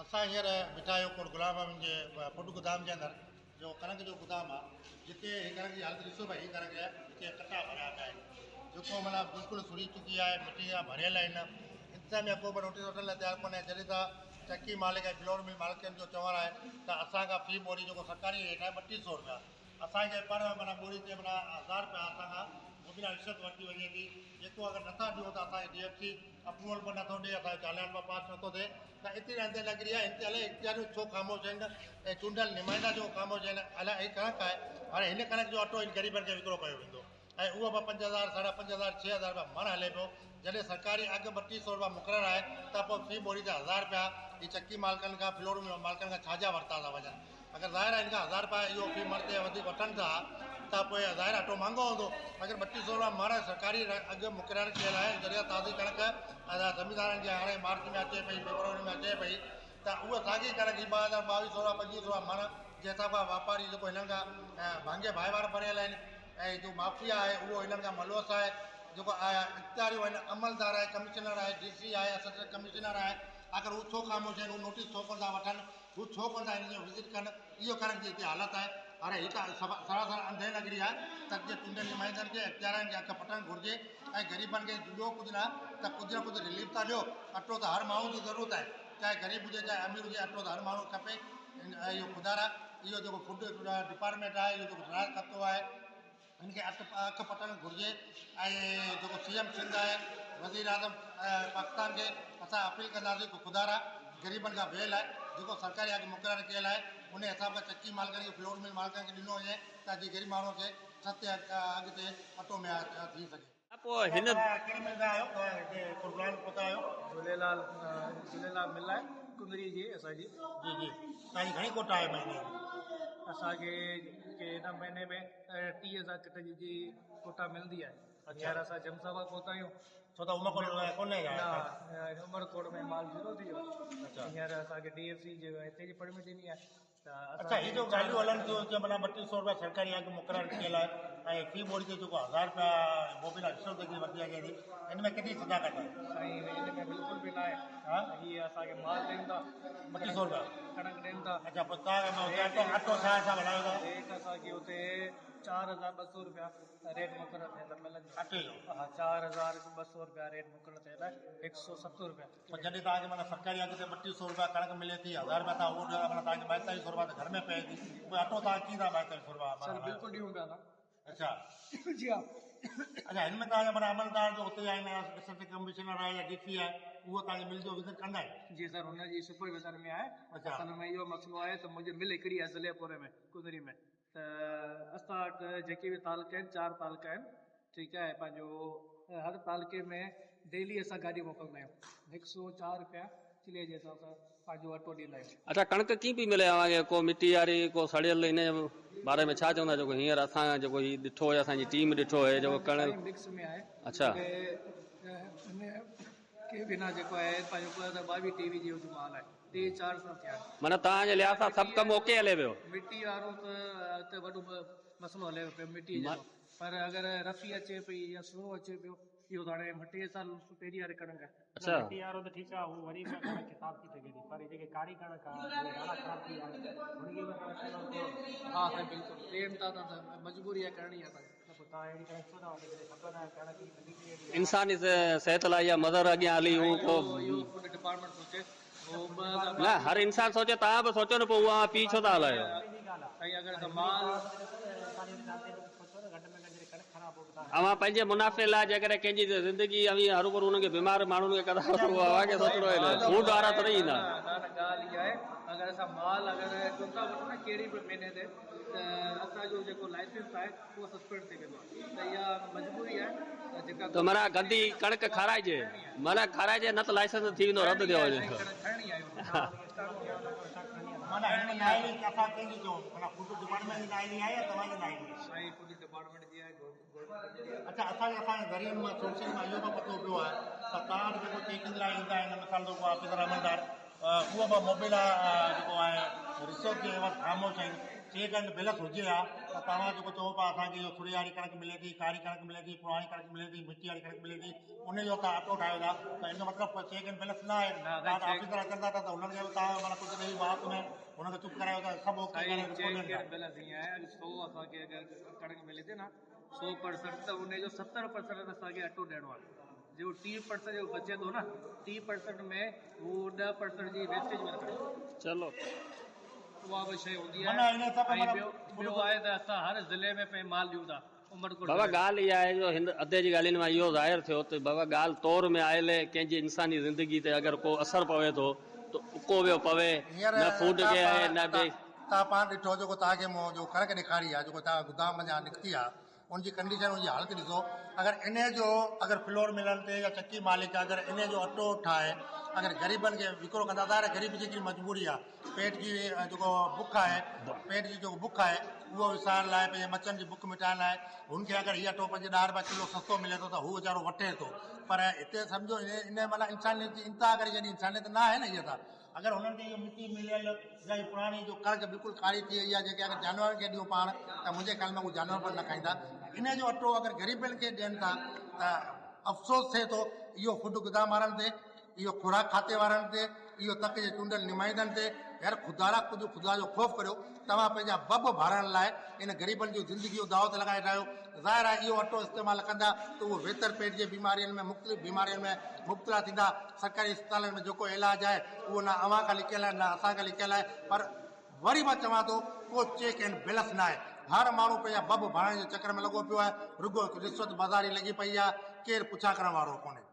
असां हींअर बीठा आहियूं कोट गुलाम अहमद जे फुड गोदाम जे अंदरि जो कणक जो गोदाम आहे जिते कणक जी हालत ॾिसो भाई कणक हिते कटा भरिया पिया आहिनि जेको माना बिल्कुलु सुड़ी चुकी आहे मिटी जा भरियल आहिनि इंतिज़ामिया को बि नोटिस वठण लाइ तयारु कोन्हे जॾहिं त चकी मालिक ऐं फ्लोर मिल मालिकनि जो चवणु आहे त असांखां फी बोरी जेको सरकारी रेट आहे 3200 रुपया असांखे पर माना बोरी ते माना 1000 रुपया असांखां मुबीना रिश्वत वरिती वञे थी जेको अगरि नथा ॾियो त असांखे DFC अप्रूवल बि नथो ॾिए असांजो चालान बि पास नथो थिए त एतिरी अंदरि लॻी आहे हिते अलाए इख़्तियारियूं छो ख़ामोश आहिनि ऐं चूंडियल नुमाइंदा जो ख़ामोश आहिनि अलाए ही कणक आहे हाणे हिन कणक जो अटो इन ग़रीबनि खे विकिरो कयो वेंदो ऐं उहो बि 5000 5000 6000 रुपया मण हले पियो जॾहिं सरकारी अघु 3200 रुपया मुक़ररु आहे त पोइ फी बोरी ते 1000 रुपया ही चकी मालिकनि खां फ्लोर मालिकनि खां छाजा वरिता था वञनि अगरि ज़ाहिर आहे हिन खां 1000 रुपया इहो फी मण ते वधीक वठनि था त पोइ ज़ाहिर अटो महांगो हूंदो अगरि 3200 रुपया मण सरकारी अघु मुक़ररु कयल आहे जॾहिं ताज़ी कणक ज़मीनदारनि खे हाणे मार्च में अचे पई फेब्रुआरी में अचे पई त उहा साॻी कणक ही 2200 रुपया 2500 रुपया मण जे हिसाब खां वापारी जेको हिननि खां भांगे भाइवार भरियल आहिनि ऐं जो माफ़िया आहे उहो हिननि खां मलवस आहे जेको इख़्तियारियूं आहिनि अमलदार आहे कमिश्नर आहे DC आहे असिस्टेंट कमिश्नर आहे अगरि हू छो ख़ामोश आहिनि हू नोटिस छो कोन था वठनि हू छो कोन था हिन जो विज़िट कनि इहो कणक जी हिते हालत आहे हाणे हिते सरासर अंधे लॻी आहे त जे चूंडियल नुमाइंदनि खे इख़्तियारनि खे अख पटणु घुरिजे ऐं ग़रीबनि खे ॿियो कुझु न कुझु रिलीफ था ॾियो अटो त हर माण्हू जी ज़रूरत आहे चाहे ग़रीब हुजे चाहे अमीर हुजे अटो त हर माण्हू खपे इहो ख़ुदारा इहो जेको फूड डिपार्टमेंट आहे इहो जेको ख़राब खातो आहे हिनखे अख पटणु घुरिजे ऐं जेको CM सिंध आहे वज़ीर आज़म पाकिस्तान खे असां अपील कंदासीं को ख़ुदारा ग़रीबनि खां वेल आहे जेको सरकारी अघु मुक़ररु कयल आहे उन हिसाब सां चकी मालिकनि खे फ्लोर मिल मालिकनि खे ॾिनो वञे ताकी ग़रीब माण्हू खे सस्ते अघु ते अटो में थी सघे पोइ हिन कहिड़ी मिल खां आहियो हिते प्रोग्राम पहुता आहियो झूलेलाल मिल आहे कुंदरी जी असांजी जी जी तव्हांजी घणी कोटा आहे महीने असांखे हिन महीने में 30,000 कट जी कोटा मिलंदी आहे हींअर असां जमसाबा पहुता आहियूं छो त उमरकोट कोन्हे उमरकोट में माल ज़ीरो थी वियो हींअर असांखे DFC जो हिते जी परमिट ॾिनी आहे त अच्छा ही जो ॻाल्हियूं हलनि थियूं कि माना 3200 रुपया सरकारी अघु मुक़ररु कयल आहे ऐं फी बोरी ते जेको 1000 रुपया बोबिना रिश्वत जी वरिती वञे थी हिन में केतिरी सदाकत आहे साईं हिन में बिल्कुलु बि न आहे हा हीअ असांखे माल ॾियनि था 3200 रुपया कणक ॾियनि था अच्छा पोइ तव्हां अटो छा हिसाब हलायो था रेट असांखे हुते 4,200 रुपया रेट मुक़ररु थियल मिलंदो अटे जो हा 4,200 रुपया रेट मुक़ररु थियल आहे 170 रुपया पोइ जॾहिं तव्हांखे माना सरकारी अघु ते 3200 रुपया कणक मिले थी 1000 रुपया तव्हां उहो ॾियो माना तव्हांखे 4200 रुपया त घर में पए थी पोइ अटो तव्हां कीअं था 4200 रुपया सर बिल्कुलु ॾियूं पिया था अच्छा जी हा अच्छा हिन में तव्हांजा माना अमलदार जो हुते आहिनि असिस्टेंट कमिश्नर आहे या DC आहे उहो तव्हांजे मिल जो विज़िट कंदा आहिनि जी सर हुनजी सुपरविज़न में आहे अच्छा। असल में इहो मसइलो आहे त मुंहिंजी मिल हिकिड़ी आहे ज़िलेपुर में कुंदरी में त असां वटि जेके बि तालुका आहिनि 4 तालुका आहिनि ठीकु आहे पंहिंजो हर तालुके में डेली असां गाॾी मोकिलींदा आहियूं 104 रुपया किले जे हिसाब सां पंहिंजो अटो ॾींदा आहियूं अच्छा कणक कीअं पई मिले अव्हांखे को मिटी वारी को सड़ियल हिन जे बारे में छा चवंदा जेको हींअर असां जेको ही ॾिठो आहे असांजी टीम ॾिठो आहे जेको कणक मिक्स में आहे अच्छा के बिना जेको आहे पंहिंजो 22 जी माल आहे 3-4 साल थिया माना तव्हांजे लिहाज़ सां सभु कमु ओके हले पियो मिटी वारो त वॾो मसइलो हले पियो मिटी जो पर अगरि रफ़ी अचे पई या स्लो अचे पियो इहो त हाणे 2 साल पहिरीं वारी कणक आहे अच्छा मिटी वारो त ठीकु आहे हू वरी बि कणक ख़िताब थी सघे थी पर जेके कारी कणक आहे ॾाढा ख़राब थी विया आहिनि हुनखे बि हा साईं बिल्कुलु ॾियनि था त मजबूरी आहे करणी आहे असांखे पोइ तव्हां अहिड़ी कणक छो था वठी करे ख़बर आहे कणक जी वधीक इंसानी सिहत लाइ इहा मदर अॻियां हली हू को इहो फूड डिपार्टमेंट सोचे न हर इंसान सोचे तव्हां बि सोचो न पोइ उहा पी छो था हलायो साईं अगरि त माल अवां पंहिंजे मुनाफ़े लाइ जेकॾहिं कंहिंजी ज़िंदगी हरूभरू हुनखे बीमार माण्हुनि खे कंदा अव्हांखे सोचणो आहे फूड वारा त न ईंदा ॻाल्हि इहा आहे अगरि असां माल अगरि चुंदा वठूं न कहिड़ी बि महीने ते त असांजो जेको लाइसेंस आहे उहो सस्पेंड थी वेंदो आहे त इहा मजबूरी आहे जेका त माना गंदी कणक खाराइजे माना खाराइजे न त लाइसेंस थी वेंदो रद्द थियो वञे खणणी आहे माना हिन में नाइली असां कंहिंजी जो माना फूड डिपार्टमेंट जी नाइली आहे या तव्हांजी नाइली आहे साईं फूड डिपार्टमेंट जी आहे अच्छा असांजे ज़रिए मां सोशल मां इहो बि पतो पियो आहे त तव्हां जेको चेकिंग लाइ ईंदा आहिनि मिसाल जेको ऑफिसर अमलदार उहो बि मोबिला जेको आहे रिश्वत जे बसि ख़ामोश आहिनि। चेक एंड बैलेंस हुजे हा त तव्हां जेको चओ पिया असांखे इहो थुड़ी वारी कणिक मिले थी, कारी कणिक मिले थी, पुराणी कणिक मिले थी, मिटी वारी कणिक मिले थी, उन जो तव्हां अटो ठाहियो था त इन जो मतिलबु चेक एंड बैलेंस न आहे। तव्हां ऑफिसर अचनि था त उन्हनि खे बि तव्हां माना कुझु ॾेई बात में हुनखे चुप करायो था, सभु ओके करे रिपोर्ट ॾियनि था। बैलेंस ईअं आहे, अॼु 100 असांखे अगरि कणिक मिले थी न 100% त उनजो 70% असांखे अटो ॾियणो आहे। जो 30% जो बचे थो न 30% में हू 10% जी वेस्टेज वठणो। चलो उहा बि शइ हूंदी माना आहे। इन हिसाब सां ऐं ॿियो आहे त असां हर ज़िले में पंहिंजे माल ॾियूं था। उमरकोट बाबा ॻाल्हि इहा आहे जो हिन अधे जी ॻाल्हियुनि मां इहो ज़ाहिर थियो त बाबा ॻाल्हि तौर में आयल कंहिंजी इंसानी ज़िंदगी ते अगरि को असरु पवे थो त उको वियो पवे, हींअर न फूड खे आहे न ॿिए। तव्हां पाण ॾिठो जेको तव्हांखे मूं जो कणिक ॾेखारी आहे, जेको तव्हां गोदाम जा निकिती आहे, उनजी कंडीशन उनजी हालत ॾिसो। अगरि इन जो अगरि फ्लोर मिलनि ते या चकी मालिक अगरि इन जो अटो ठाहे अगरि ग़रीबनि खे विकिरो कंदा त ग़रीबी जी मजबूरी आहे, पेट जी जेको बुख आहे, पेट जी जेको बुख आहे उहो विसारण लाइ पंहिंजे बचनि जी बुख मिटाइण लाइ हुनखे अगरि हीअ अटो 10 रुपया किलो सस्तो मिले थो त हू वीचारो वठे थो। पर हिते सम्झो इन माना इंसानियत जी इंतहा करे जॾहिं इंसानियत न आहे न इहा त अगरि हुननि खे इहो मिटी मिलियल या पुराणी जो कणिक बिल्कुलु कारी थी वई आहे जेके अगरि जानवरनि खे ॾियूं पाण त मुंहिंजे ख़्याल में उहे जानवर पर न खाईंदा। इन जो अटो अगरि ग़रीबनि खे ॾियनि था त अफ़सोस थिए थो इहो फूड गोदाम वारनि ते, इहो खुराक खाते वारनि ते, इहो तक जे चूंडियल नुमाइंदनि ते। यार ख़ुदा कुझु ख़ुदा जो ख़ौफ़ करियो। तव्हां पंहिंजा बब भाड़ण लाइ इन ग़रीबनि जूं ज़िंदगी जो दाव ते लॻाए रहियो। ज़ाहिर आहे इहो अटो इस्तेमालु कंदा त उहो बहितर पेट जे बीमारियुनि में मुख़्तलिफ़ बीमारियुनि में मुब्तला थींदा। सरकारी अस्पतालनि में जेको इलाजु आहे उहो न अव्हां खां लिकियल आहे न असां खां लिकियल आहे। पर वरी मां चवां थो को चेक एंड बैलेंस न आहे। हर माण्हू पंहिंजा बब भाड़ण जे चकर में लॻो पियो आहे। रुॻो रिश्वत बाज़ारी लॻी पई आहे, केरु पुछा करण वारो कोन्हे।